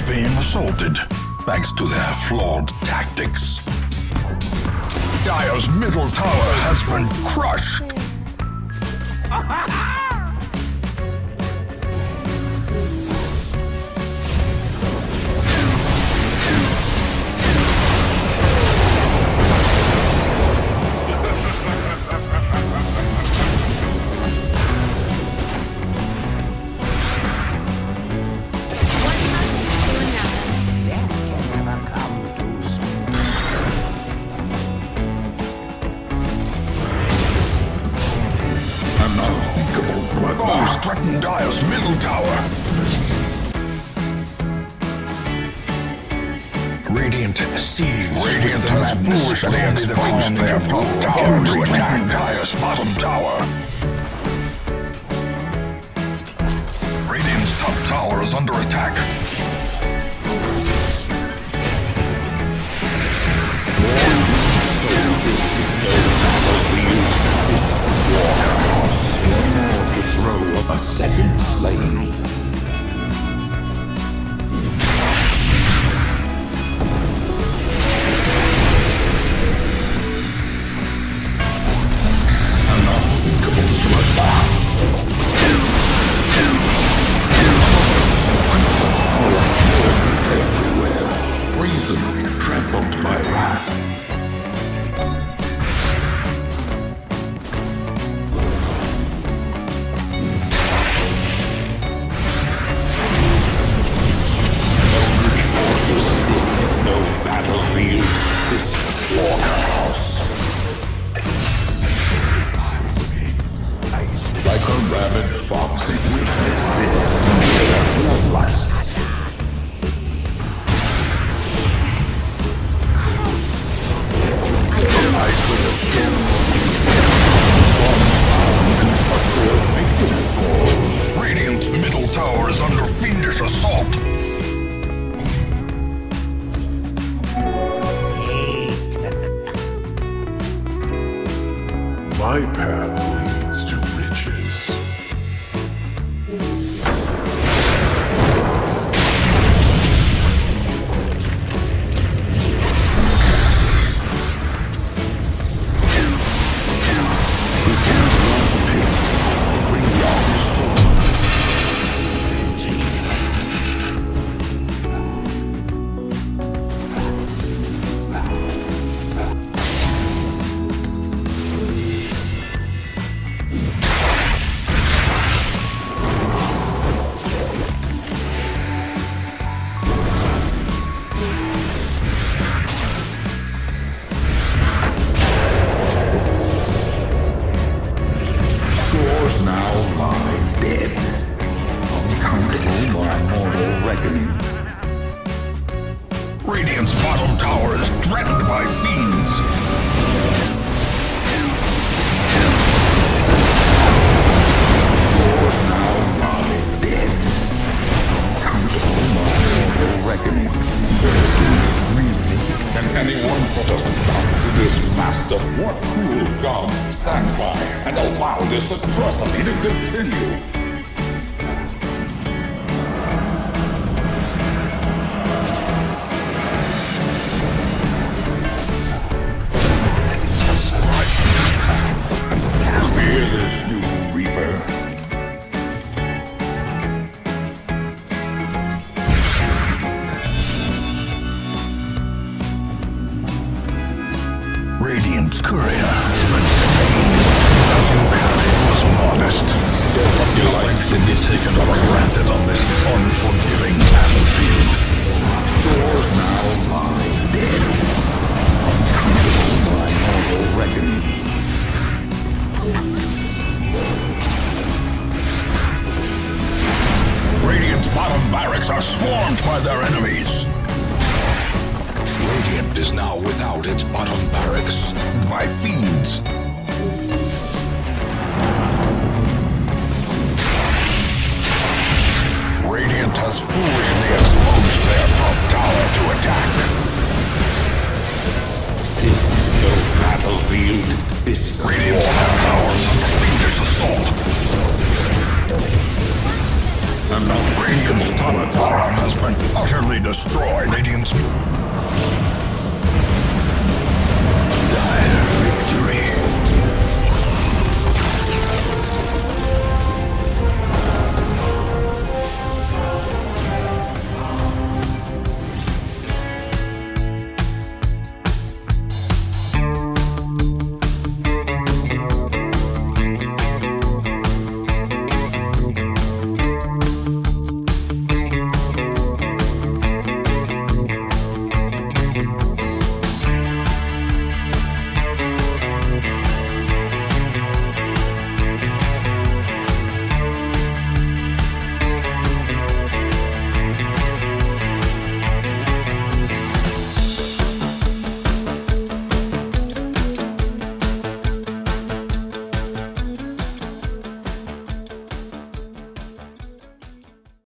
being assaulted, thanks to their flawed tactics. Dire's middle tower has been crushed. Threaten Dire's middle tower. Radiant sees. Radiant has foolishly exposed their top tower to attack Dire's bottom tower. Radiant's top tower is under attack. A second slain. An unthinkable bloodbath. Everywhere. Reason trampled by wrath. Like a rabid fox, witness this bloodlust. I could have shown one victim fall. Radiant's middle tower is under fiendish assault. My path leads to riches. Now lie dead, uncountable by mortal reckoning. Radiant's bottom tower is threatened by fiends. Yours now lie dead, uncountable by mortal reckoning. Can anyone put a stop to this master? What cruel gods stand by and allow this atrocity to continue? Hear this, you reaper. Radiant's courier has been slain. Your carry was modest. Your life should be taken for granted on this unforgiving battlefield. Yours now lie dead, uncountable by mortal reckoning. Radiant's bottom barracks are swarmed by their enemies. Radiant is now without its bottom barracks by fiends. Radiant has foolishly exposed their top tower to attack. This is no battlefield. This is Radiant's top tower is under fiendish assault. And now Radiant's top tower has been utterly destroyed. Radiant's